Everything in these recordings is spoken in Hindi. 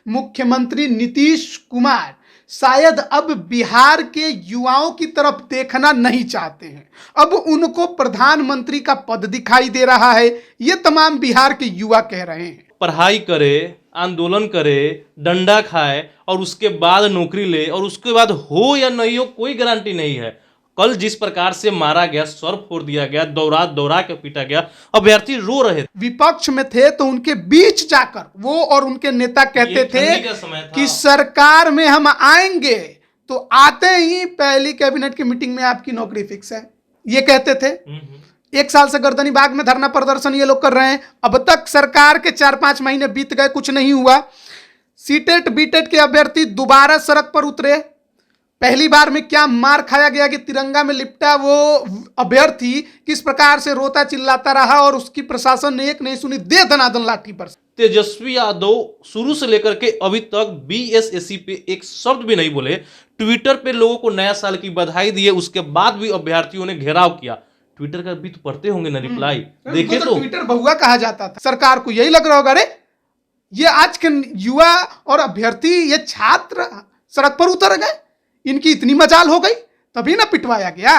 मुख्यमंत्री नीतीश कुमार शायद अब बिहार के युवाओं की तरफ देखना नहीं चाहते हैं। अब उनको प्रधानमंत्री का पद दिखाई दे रहा है, ये तमाम बिहार के युवा कह रहे हैं। पढ़ाई करे, आंदोलन करे, डंडा खाए और उसके बाद नौकरी ले, और उसके बाद हो या नहीं हो कोई गारंटी नहीं है। कल जिस प्रकार से मारा गया, सर फोड़ दिया गया, दौरा दौरा के पीटा गया, अभ्यर्थी रो रहे थे। विपक्ष में थे तो उनके बीच जाकर वो और उनके नेता कहते थे कि सरकार में हम आएंगे तो आते ही पहली कैबिनेट की मीटिंग में आपकी नौकरी फिक्स है, ये कहते थे। 1 साल से गर्दनी बाग में धरना प्रदर्शन ये लोग कर रहे हैं। अब तक सरकार के 4-5 महीने बीत गए, कुछ नहीं हुआ। सीटेट बीटेट के अभ्यर्थी दोबारा सड़क पर उतरे। पहली बार में क्या मार खाया गया कि तिरंगा में लिपटा वो अभ्यर्थी किस प्रकार से रोता चिल्लाता रहा और उसकी प्रशासन ने एक नहीं सुनी, दे दनादन लाठी पर। तेजस्वी यादव शुरू से लेकर के अभी तक बीएसएससी पे एक शब्द भी नहीं बोले। ट्विटर पे लोगों को नया साल की बधाई दिए, उसके बाद भी अभ्यर्थियों ने घेराव किया। ट्विटर का भी तो पढ़ते होंगे ना रिप्लाई, देखे तो ट्विटर बहुआ कहा जाता था। सरकार को यही लग रहा होगा, अरे ये आज के युवा और अभ्यर्थी, ये छात्र सड़क पर उतर गए, इनकी इतनी मजाल हो गई, तभी ना पिटवाया गया।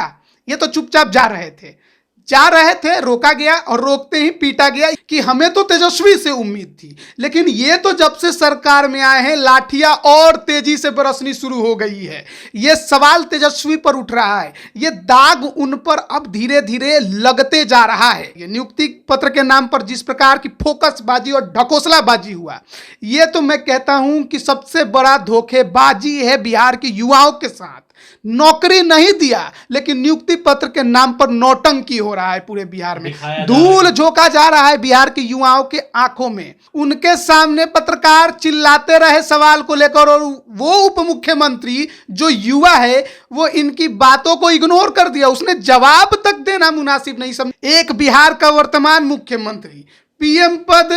ये तो चुपचाप जा रहे थे, रोका गया और रोकते ही पीटा गया कि हमें तो तेजस्वी से उम्मीद थी, लेकिन ये तो जब से सरकार में आए हैं लाठियां और तेजी से बरसनी शुरू हो गई है। ये सवाल तेजस्वी पर उठ रहा है, ये दाग उन पर अब धीरे धीरे लगते जा रहा है। ये नियुक्ति पत्र के नाम पर जिस प्रकार की फोकसबाजी और ढकोसलाबाजी हुआ, ये तो मैं कहता हूं कि सबसे बड़ा धोखेबाजी है बिहार के युवाओं के साथ। नौकरी नहीं दिया, लेकिन नियुक्ति पत्र के नाम पर नौटंकी हो रहा है पूरे बिहार में। धूल झोंका जा रहा है बिहार के युवाओं के आंखों में। उनके सामने पत्रकार चिल्लाते रहे सवाल को लेकर, और वो उप मुख्यमंत्री जो युवा है वो इनकी बातों को इग्नोर कर दिया। उसने जवाब तक देना मुनासिब नहीं समझा। एक बिहार का वर्तमान मुख्यमंत्री पीएम पद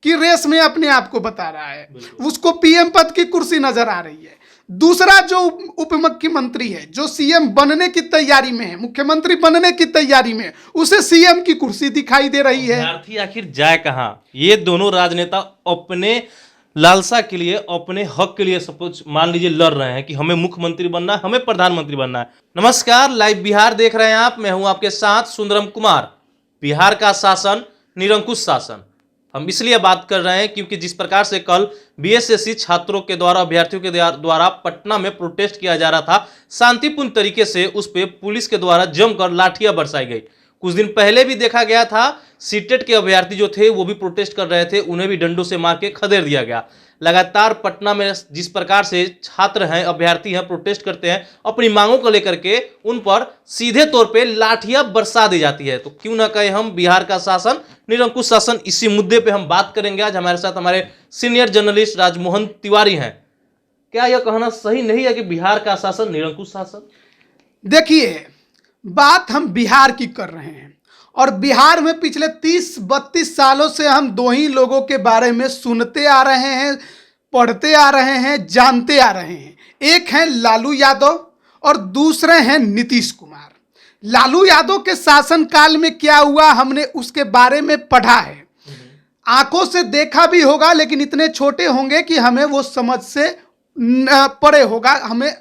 की रेस में अपने आप को बता रहा है, उसको पीएम पद की कुर्सी नजर आ रही है। दूसरा जो उप मुख्यमंत्री है, जो सीएम बनने की तैयारी में है, मुख्यमंत्री बनने की तैयारी में, उसे सीएम की कुर्सी दिखाई दे रही है। अभ्यर्थी आखिर जाए कहां? ये दोनों राजनेता अपने लालसा के लिए, अपने हक के लिए सपोज मान लीजिए लड़ रहे हैं कि हमें मुख्यमंत्री बनना है, हमें प्रधानमंत्री बनना है। नमस्कार, लाइव बिहार देख रहे हैं आप, मैं हूं आपके साथ सुंदरम कुमार। बिहार का शासन निरंकुश शासन, हम इसलिए बात कर रहे हैं क्योंकि जिस प्रकार से कल बीएसएससी छात्रों के द्वारा, अभ्यर्थियों के द्वारा पटना में प्रोटेस्ट किया जा रहा था, शांतिपूर्ण तरीके से उस पर पुलिस के द्वारा जमकर लाठियां बरसाई गई। कुछ दिन पहले भी देखा गया था, सीटेट के अभ्यर्थी जो थे वो भी प्रोटेस्ट कर रहे थे, उन्हें भी डंडों से मार के खदेड़ दिया गया। लगातार पटना में जिस प्रकार से छात्र हैं, अभ्यर्थी हैं, प्रोटेस्ट करते हैं अपनी मांगों को लेकर के, उन पर सीधे तौर पे लाठियां बरसा दी जाती है। तो क्यों ना कहें हम बिहार का शासन निरंकुश शासन। इसी मुद्दे पे हम बात करेंगे आज। हमारे साथ हमारे सीनियर जर्नलिस्ट राजमोहन तिवारी हैं। क्या यह कहना सही नहीं है कि बिहार का शासन निरंकुश शासन? देखिए, बात हम बिहार की कर रहे हैं, और बिहार में पिछले 30-32 सालों से हम दो ही लोगों के बारे में सुनते आ रहे हैं, पढ़ते आ रहे हैं, जानते आ रहे हैं। एक हैं लालू यादव और दूसरे हैं नीतीश कुमार। लालू यादव के शासनकाल में क्या हुआ, हमने उसके बारे में पढ़ा है, आंखों से देखा भी होगा, लेकिन इतने छोटे होंगे कि हमें वो समझ से परे होगा, हमें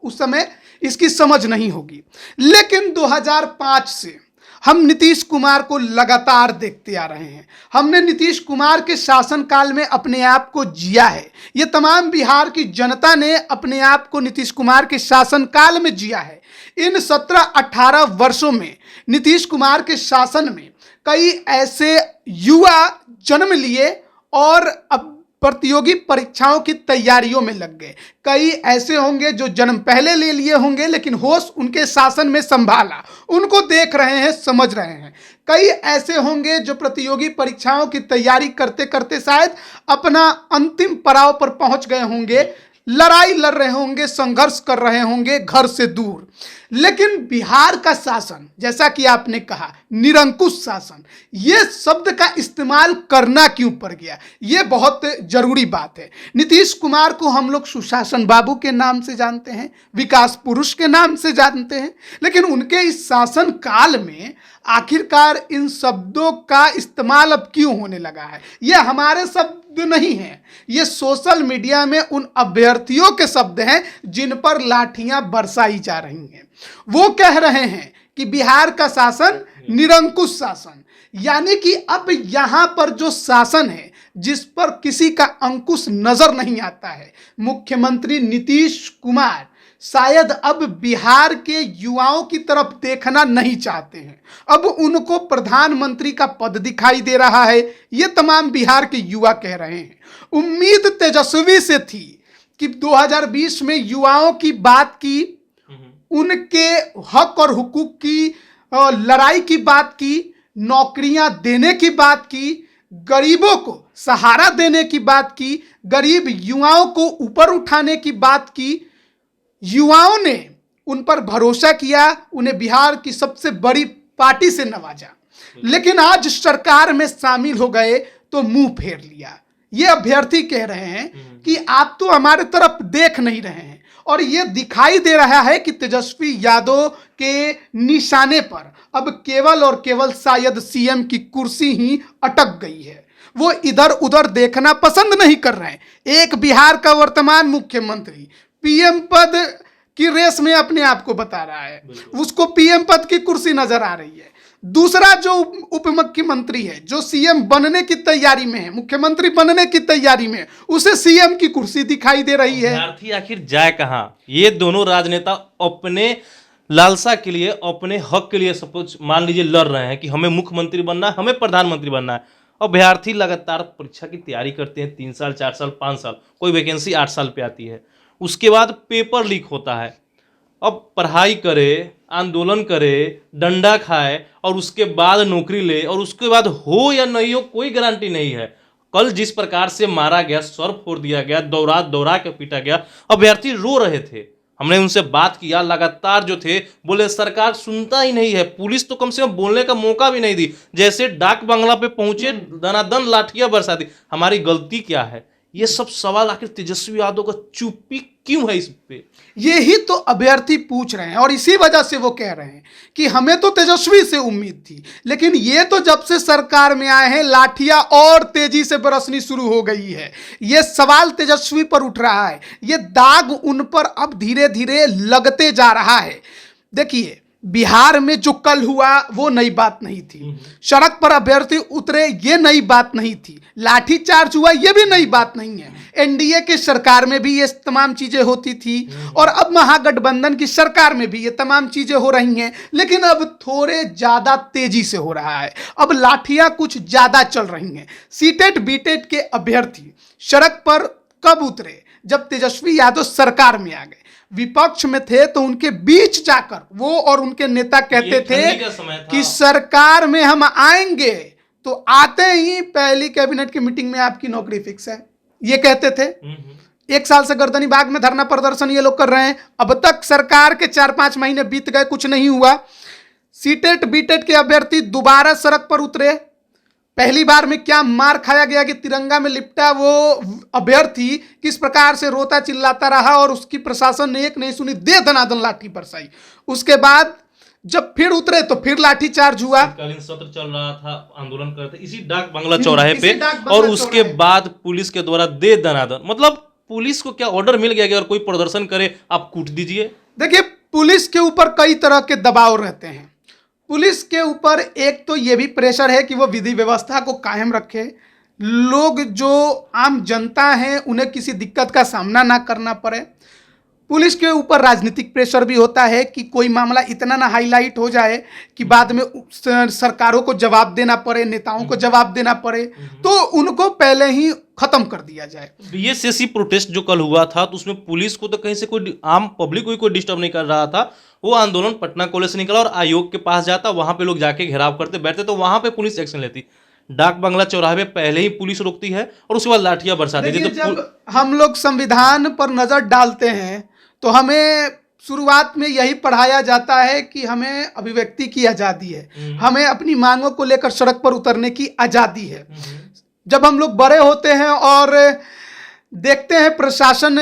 उस समय इसकी समझ नहीं होगी। लेकिन 2005 से हम नीतीश कुमार को लगातार देखते आ रहे हैं। हमने नीतीश कुमार के शासनकाल में अपने आप को जिया है। ये तमाम बिहार की जनता ने अपने आप को नीतीश कुमार के शासनकाल में जिया है। इन 17-18 वर्षों में नीतीश कुमार के शासन में कई ऐसे युवा जन्म लिए और अब प्रतियोगी परीक्षाओं की तैयारियों में लग गए। कई ऐसे होंगे जो जन्म पहले ले लिए होंगे, लेकिन होश उनके शासन में संभाला, उनको देख रहे हैं, समझ रहे हैं। कई ऐसे होंगे जो प्रतियोगी परीक्षाओं की तैयारी करते करते शायद अपना अंतिम पड़ाव पर पहुंच गए होंगे, लड़ाई लड़ रहे होंगे, संघर्ष कर रहे होंगे घर से दूर। लेकिन बिहार का शासन, जैसा कि आपने कहा निरंकुश शासन, ये शब्द का इस्तेमाल करना क्यों पड़ गया, ये बहुत जरूरी बात है। नीतीश कुमार को हम लोग सुशासन बाबू के नाम से जानते हैं, विकास पुरुष के नाम से जानते हैं, लेकिन उनके इस शासन काल में आखिरकार इन शब्दों का इस्तेमाल अब क्यों होने लगा है? ये हमारे शब्द नहीं हैं, ये सोशल मीडिया में उन अभ्यर्थियों के शब्द हैं जिन पर लाठियां बरसाई जा रही हैं। वो कह रहे हैं कि बिहार का शासन निरंकुश शासन, यानी कि अब यहां पर जो शासन है जिस पर किसी का अंकुश नजर नहीं आता है, मुख्यमंत्री नीतीश कुमार शायद अब बिहार के युवाओं की तरफ देखना नहीं चाहते हैं। अब उनको प्रधानमंत्री का पद दिखाई दे रहा है, ये तमाम बिहार के युवा कह रहे हैं। उम्मीद तेजस्वी से थी कि 2020 में युवाओं की बात की, उनके हक और हुकूक की लड़ाई की बात की, नौकरियां देने की बात की, गरीबों को सहारा देने की बात की, गरीब युवाओं को ऊपर उठाने की बात की। युवाओं ने उन पर भरोसा किया, उन्हें बिहार की सबसे बड़ी पार्टी से नवाजा, लेकिन आज सरकार में शामिल हो गए तो मुंह फेर लिया। ये अभ्यर्थी कह रहे हैं कि आप तो हमारे तरफ देख नहीं रहे हैं, और ये दिखाई दे रहा है कि तेजस्वी यादव के निशाने पर अब केवल और केवल शायद सीएम की कुर्सी ही अटक गई है। वो इधर उधर देखना पसंद नहीं कर रहे हैं। एक बिहार का वर्तमान मुख्यमंत्री पीएम पद की रेस में अपने आप को बता रहा है, उसको पीएम पद की कुर्सी नजर आ रही है। दूसरा जो उप मुख्यमंत्री है, जो सीएम बनने की तैयारी में है, मुख्यमंत्री बनने की तैयारी में है, उसे सीएम की कुर्सी दिखाई दे रही है। अभ्यर्थी आखिर जाए कहां? ये दोनों राजनेता अपने लालसा के लिए, अपने हक के लिए सपोज मान लीजिए लड़ रहे हैं कि हमें मुख्यमंत्री बनना है, हमें प्रधानमंत्री बनना है। अभ्यर्थी लगातार परीक्षा की तैयारी करते हैं, 3 साल 4 साल 5 साल, कोई वैकेंसी 8 साल पे आती है, उसके बाद पेपर लीक होता है। अब पढ़ाई करे, आंदोलन करे, डंडा खाए और उसके बाद नौकरी ले, और उसके बाद हो या नहीं हो कोई गारंटी नहीं है। कल जिस प्रकार से मारा गया, सर फोड़ दिया गया, दौरा दौरा के पीटा गया, अभ्यर्थी रो रहे थे। हमने उनसे बात किया, लगातार जो थे बोले सरकार सुनता ही नहीं है, पुलिस तो कम से कम बोलने का मौका भी नहीं दी, जैसे डाक बंगला पे पहुंचे दनादन लाठियां बरसा दी। हमारी गलती क्या है? ये सब सवाल आखिर तेजस्वी यादव का चुप्पी क्यों है इस पे? यही तो अभ्यर्थी पूछ रहे हैं, और इसी वजह से वो कह रहे हैं कि हमें तो तेजस्वी से उम्मीद थी, लेकिन ये तो जब से सरकार में आए हैं लाठियां और तेजी से बरसनी शुरू हो गई है। ये सवाल तेजस्वी पर उठ रहा है, ये दाग उन पर अब धीरे धीरे लगते जा रहा है। देखिए, बिहार में जो कल हुआ वो नई बात नहीं थी, सड़क पर अभ्यर्थी उतरे ये नई बात नहीं थी, लाठीचार्ज हुआ ये भी नई बात नहीं है। एनडीए की सरकार में भी ये तमाम चीजें होती थी, और अब महागठबंधन की सरकार में भी ये तमाम चीजें हो रही हैं, लेकिन अब थोड़े ज्यादा तेजी से हो रहा है। अब लाठियां कुछ ज्यादा चल रही हैं। सीटेट बीटेट के अभ्यर्थी सड़क पर कब उतरे? जब तेजस्वी यादव सरकार में आ गए। विपक्ष में थे तो उनके बीच जाकर वो और उनके नेता कहते थे कि सरकार में हम आएंगे तो आते ही पहली कैबिनेट की मीटिंग में आपकी नौकरी फिक्स है, ये कहते थे। 1 साल से गर्दनी बाग में धरना प्रदर्शन ये लोग कर रहे हैं। अब तक सरकार के 4-5 महीने बीत गए, कुछ नहीं हुआ। सीटेट बीटेट के अभ्यर्थी दोबारा सड़क पर उतरे। पहली बार में क्या मार खाया गया कि तिरंगा में लिपटा वो अभ्यर्थी किस प्रकार से रोता चिल्लाता रहा, और उसकी प्रशासन ने एक नहीं सुनी, दे दनादन लाठी बरसाई। उसके बाद जब फिर उतरे तो फिर लाठीचार्ज हुआ। शीतकालीन सत्र चल रहा था, आंदोलन कर रहे थे इसी डाक बंगला चौराहे पे, और उसके बाद पुलिस के द्वारा दे दनादन, मतलब पुलिस को क्या ऑर्डर मिल गया कि अगर कोई प्रदर्शन करे आप कूट दीजिए? देखिए, पुलिस के ऊपर कई तरह के दबाव रहते हैं। पुलिस के ऊपर एक तो ये भी प्रेशर है कि वो विधि व्यवस्था को कायम रखे, लोग जो आम जनता हैं उन्हें किसी दिक्कत का सामना ना करना पड़े। पुलिस के ऊपर राजनीतिक प्रेशर भी होता है कि कोई मामला इतना ना हाईलाइट हो जाए कि बाद में सरकारों को जवाब देना पड़े, नेताओं को जवाब देना पड़े, तो उनको पहले ही खत्म कर दिया जाए। बीएसएससी प्रोटेस्ट जो कल हुआ था तो उसमें पुलिस को तो कहीं से कोई आम पब्लिक को कोई डिस्टर्ब नहीं कर रहा था। वो आंदोलन पटना कॉलेज से निकला और आयोग के पास जाता, वहां पे लोग जाके घेराव करते बैठते, तो वहां पे पुलिस एक्शन लेती। डाक बंगला चौराहे पे पहले ही पुलिस रोकती है और उसके बाद लाठियां बरसाती थी। तो जब हम लोग संविधान पर नजर डालते हैं तो हमें शुरुआत में यही पढ़ाया जाता है कि हमें अभिव्यक्ति की आज़ादी है, हमें अपनी मांगों को लेकर सड़क पर उतरने की आज़ादी है। जब हम लोग बड़े होते हैं और देखते हैं प्रशासन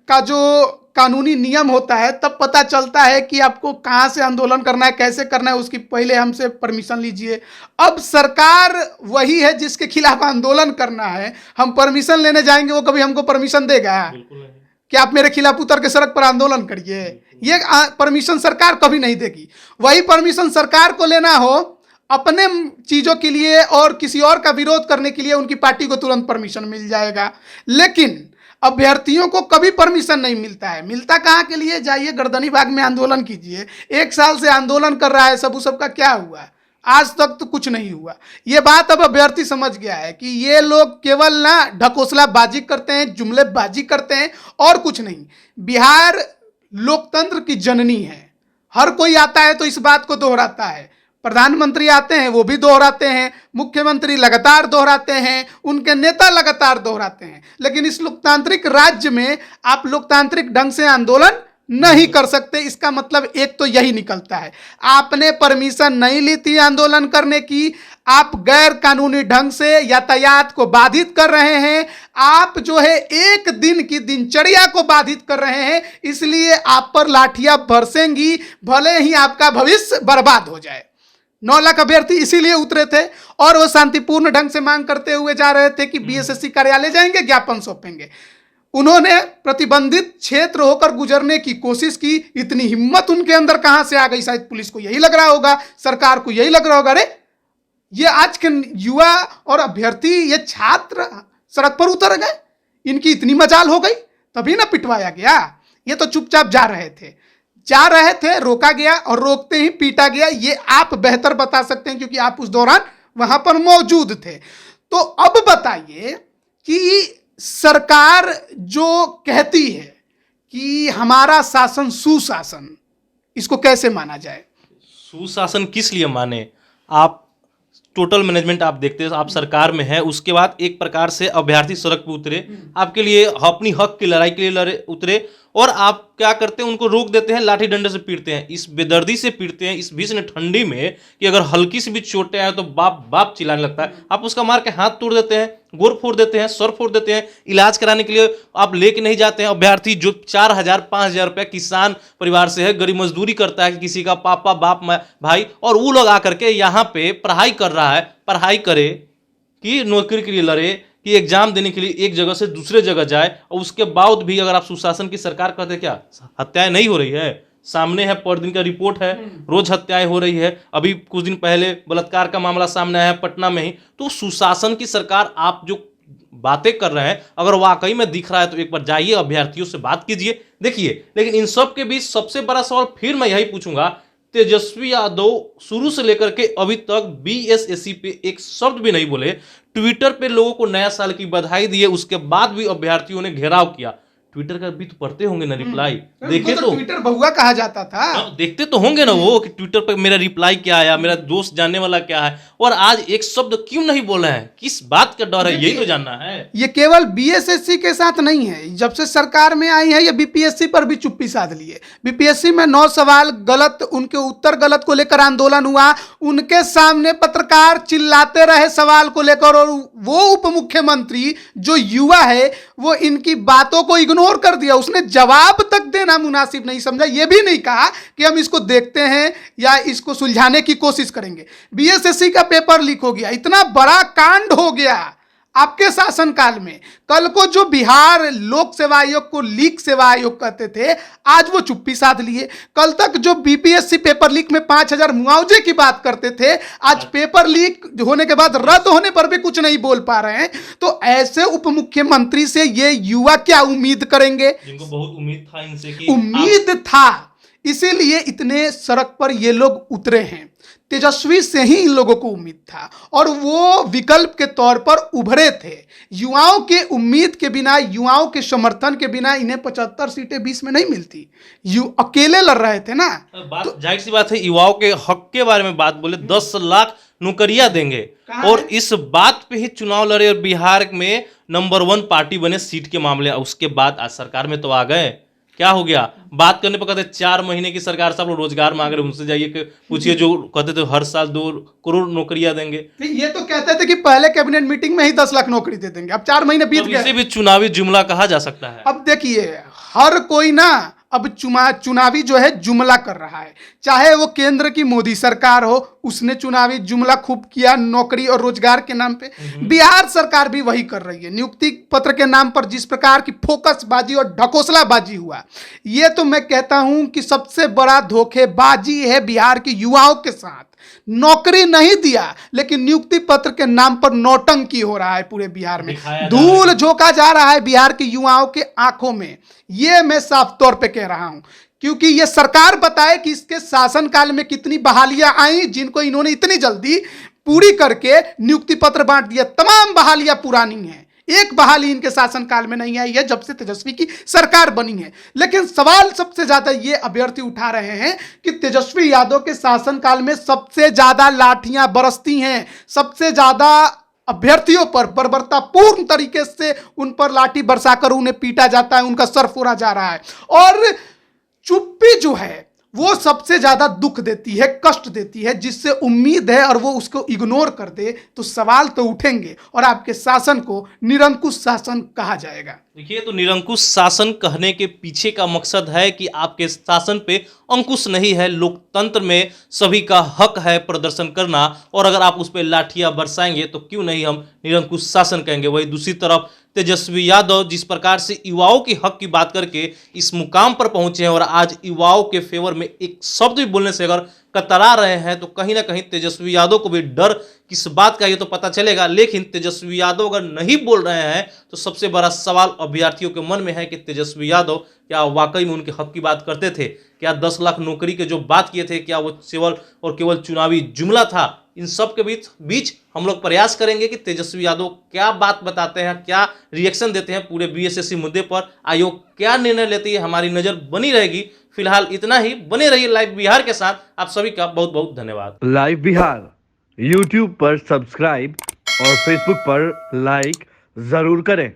का जो कानूनी नियम होता है, तब पता चलता है कि आपको कहाँ से आंदोलन करना है, कैसे करना है, उसकी पहले हमसे परमिशन लीजिए। अब सरकार वही है जिसके खिलाफ आंदोलन करना है, हम परमिशन लेने जाएंगे, वो कभी हमको परमिशन देगा कि आप मेरे खिलाफ उतर के सड़क पर आंदोलन करिए? ये परमिशन सरकार कभी नहीं देगी। वही परमिशन सरकार को लेना हो अपने चीज़ों के लिए और किसी और का विरोध करने के लिए, उनकी पार्टी को तुरंत परमिशन मिल जाएगा। लेकिन अभ्यर्थियों को कभी परमिशन नहीं मिलता है। मिलता कहाँ के लिए? जाइए गर्दनी बाग में आंदोलन कीजिए। 1 साल से आंदोलन कर रहा है, सबका क्या हुआ? आज तक तो कुछ नहीं हुआ। ये बात अब अभ्यर्थी समझ गया है कि ये लोग केवल ना ढकोसलाबाजी करते हैं, जुमलेबाजी करते हैं और कुछ नहीं। बिहार लोकतंत्र की जननी है। हर कोई आता है तो इस बात को दोहराता है। प्रधानमंत्री आते हैं वो भी दोहराते हैं, मुख्यमंत्री लगातार दोहराते हैं, उनके नेता लगातार दोहराते हैं। लेकिन इस लोकतांत्रिक राज्य में आप लोकतांत्रिक ढंग से आंदोलन नहीं कर सकते। इसका मतलब एक तो यही निकलता है, आपने परमिशन नहीं ली थी आंदोलन करने की, आप गैर कानूनी ढंग से यातायात को बाधित कर रहे हैं, आप जो है एक दिन की दिनचर्या को बाधित कर रहे हैं, इसलिए आप पर लाठियां बरसेंगी, भले ही आपका भविष्य बर्बाद हो जाए। 9 लाख अभ्यर्थी इसीलिए उतरे थे और वो शांतिपूर्ण ढंग से मांग करते हुए जा रहे थे कि बीएसएससी कार्यालय जाएंगे, ज्ञापन सौंपेंगे। उन्होंने प्रतिबंधित क्षेत्र होकर गुजरने की कोशिश की। इतनी हिम्मत उनके अंदर कहां से आ गई? शायद पुलिस को यही लग रहा होगा, सरकार को यही लग रहा होगा, अरे ये आज के युवा और अभ्यर्थी, ये छात्र सड़क पर उतर गए, इनकी इतनी मजाल हो गई, तभी ना पिटवाया गया। ये तो चुपचाप जा रहे थे, रोका गया और रोकते ही पीटा गया। ये आप बेहतर बता सकते हैं क्योंकि आप उस दौरान वहां पर मौजूद थे। तो अब बताइए कि सरकार जो कहती है कि हमारा शासन सुशासन, इसको कैसे माना जाए? सुशासन किस लिए माने? आप टोटल मैनेजमेंट आप देखते हैं, आप सरकार में है, उसके बाद एक प्रकार से अभ्यर्थी सड़क पर उतरे, आपके लिए अपनी हक की लड़ाई के लिए उतरे, और आप क्या करते हैं? उनको रोक देते हैं, लाठी डंडे से पीटते हैं, इस बेदर्दी से पीटते हैं, इस भीषण ठंडी में कि अगर हल्की सी भी चोटें आए तो बाप बाप चिल्लाने लगता है। आप उसका मार के हाथ तोड़ देते हैं, गोर फोड़ देते हैं, सर फोड़ देते हैं, इलाज कराने के लिए आप लेके नहीं जाते हैं। अभ्यर्थी जो 4,000-5,000 रुपया किसान परिवार से है, गरीब मजदूरी करता है, कि किसी का पापा बाप भाई, और वो लोग आकर के यहाँ पे पढ़ाई कर रहा है, पढ़ाई करे कि नौकरी के लिए लड़े, कि एग्जाम देने के लिए एक जगह से दूसरे जगह जाए, और उसके बाद भी अगर आप सुशासन की सरकार करते, क्या हत्याएं नहीं हो रही है? सामने है, पर दिन का रिपोर्ट है, रोज हत्याएं हो रही है। अभी कुछ दिन पहले बलात्कार का मामला सामने आया है पटना में ही। तो सुशासन की सरकार आप जो बातें कर रहे हैं, अगर वाकई में दिख रहा है तो एक बार जाइए अभ्यर्थियों से बात कीजिए, देखिए। लेकिन इन सब के बीच सबसे बड़ा सवाल फिर मैं यही पूछूंगा, तेजस्वी यादव शुरू से लेकर के अभी तक बीएसएससी पे एक शब्द भी नहीं बोले, ट्विटर पे लोगों को नया साल की बधाई दिए, उसके बाद भी अभ्यर्थियों ने घेराव किया। ट्विटर का भी तो पढ़ते होंगे ना रिप्लाई, देखे तो ट्विटर बहुआ कहा जाता था, देखते तो होंगे ना वो कि ट्विटर पर मेरा रिप्लाई क्या आया, मेरा दोस्त जानने वाला क्या है, और आज एक शब्द क्यों नहीं बोले हैं? किस बात का डर है, यही तो जानना है। ये केवल बीएसएससी के साथ नहीं है, जब से सरकार में आई है ये बीपीएससी पर भी चुप्पी साध लिए। बीपीएससी में 9 सवाल गलत, उनके उत्तर गलत को लेकर आंदोलन हुआ, उनके सामने पत्रकार चिल्लाते रहे सवाल को लेकर, और वो उप मुख्यमंत्री जो युवा है वो इनकी बातों को इग्नोर कर दिया। उसने जवाब तक देना मुनासिब नहीं समझा, यह भी नहीं कहा कि हम इसको देखते हैं या इसको सुलझाने की कोशिश करेंगे। बीएसएससी का पेपर लीक हो गया, इतना बड़ा कांड हो गया आपके शासनकाल में। कल को जो बिहार लोक सेवा आयोग को लीक सेवा आयोग कहते थे, आज वो चुप्पी साध लिए। कल तक जो बीपीएससी पेपर लीक में 5,000 मुआवजे की बात करते थे, आज पेपर लीक होने के बाद रद्द होने पर भी कुछ नहीं बोल पा रहे हैं। तो ऐसे उप मुख्यमंत्री से ये युवा क्या उम्मीद करेंगे? जिनको बहुत उम्मीद था इनसे कि उम्मीद था, इसीलिए इतने सड़क पर ये लोग उतरे हैं। तेजस्वी से ही इन लोगों को उम्मीद था और वो विकल्प के तौर पर उभरे थे। युवाओं के उम्मीद के बिना, युवाओं के समर्थन के बिना इन्हें 75 सीटें 20 में नहीं मिलती। अकेले लड़ रहे थे ना। बात जाहिर सी बात है, युवाओं के हक के बारे में बात बोले, 10 लाख नौकरियां देंगे और इस बात पे ही चुनाव लड़े और बिहार में नंबर 1 पार्टी बने सीट के मामले। उसके बाद आज सरकार में तो आ गए, क्या हो गया? बात करने पर कहते 4 महीने की सरकार से आप लोग रोजगार मांग रहे, उनसे जाइए कि पूछिए जो कहते थे हर साल 2 करोड़ नौकरियां देंगे। ये तो कहते थे कि पहले कैबिनेट मीटिंग में ही 10 लाख नौकरी दे देंगे, अब 4 महीने बीत तो गए। इसे भी चुनावी जुमला कहा जा सकता है। अब देखिए, हर कोई ना अब चुनावी जो है जुमला कर रहा है, चाहे वो केंद्र की मोदी सरकार हो, उसने चुनावी जुमला खूब किया नौकरी और रोजगार के नाम पे। बिहार सरकार भी वही कर रही है। नियुक्ति पत्र के नाम पर जिस प्रकार की फोकसबाजी और ढकोसलाबाजी हुआ, ये तो मैं कहता हूं कि सबसे बड़ा धोखेबाजी है बिहार के युवाओं के साथ। नौकरी नहीं दिया, लेकिन नियुक्ति पत्र के नाम पर नौटंकी हो रहा है पूरे बिहार में, धूल झोंका जा रहा है बिहार के युवाओं के आंखों में। ये मैं साफ तौर पे कह रहा हूं, क्योंकि ये सरकार बताए कि इसके शासनकाल में कितनी बहालियां आई, जिनको इन्होंने इतनी जल्दी पूरी करके नियुक्ति पत्र बांट दिया। तमाम बहालियां पुरानी हैं, एक बहाली इनके शासनकाल में नहीं आई है जब से तेजस्वी की सरकार बनी है। लेकिन सवाल सबसे ज्यादा ये अभ्यर्थी उठा रहे हैं कि तेजस्वी यादव के शासनकाल में सबसे ज्यादा लाठियां बरसती हैं, सबसे ज्यादा अभ्यर्थियों पर बर्बरतापूर्ण तरीके से उन पर लाठी बरसाकर उन्हें पीटा जाता है, उनका सर फोड़ा जा रहा है। और चुप्पी जो है वो सबसे ज्यादा दुख देती है, कष्ट देती है, जिससे उम्मीद है और वो उसको इग्नोर कर दे तो सवाल तो उठेंगे और आपके शासन को निरंकुश शासन कहा जाएगा। देखिए, तो निरंकुश शासन कहने के पीछे का मकसद है कि आपके शासन पे अंकुश नहीं है, लोकतंत्र में सभी का हक है प्रदर्शन करना, और अगर आप उस पर लाठियां बरसाएंगे तो क्यों नहीं हम निरंकुश शासन कहेंगे। वही दूसरी तरफ तेजस्वी यादव जिस प्रकार से युवाओं के हक की बात करके इस मुकाम पर पहुंचे हैं और आज युवाओं के फेवर में एक शब्द भी बोलने से अगर कतरा रहे हैं, तो कहीं ना कहीं तेजस्वी यादव को भी डर किस बात का ये तो पता चलेगा। लेकिन तेजस्वी यादव अगर नहीं बोल रहे हैं तो सबसे बड़ा सवाल अभ्यर्थियों के मन में है कि तेजस्वी यादव क्या वाकई में उनके हक की बात करते थे? क्या 10 लाख नौकरी के जो बात किए थे, क्या वो केवल चुनावी जुमला था? इन सब के बीच हम लोग प्रयास करेंगे कि तेजस्वी यादव क्या बात बताते हैं, क्या रिएक्शन देते हैं पूरे बीएसएससी मुद्दे पर, आयोग क्या निर्णय लेती है, हमारी नजर बनी रहेगी। फिलहाल इतना ही, बने रहिए लाइव बिहार के साथ। आप सभी का बहुत बहुत धन्यवाद। लाइव बिहार यूट्यूब पर सब्सक्राइब और फेसबुक पर लाइक जरूर करें।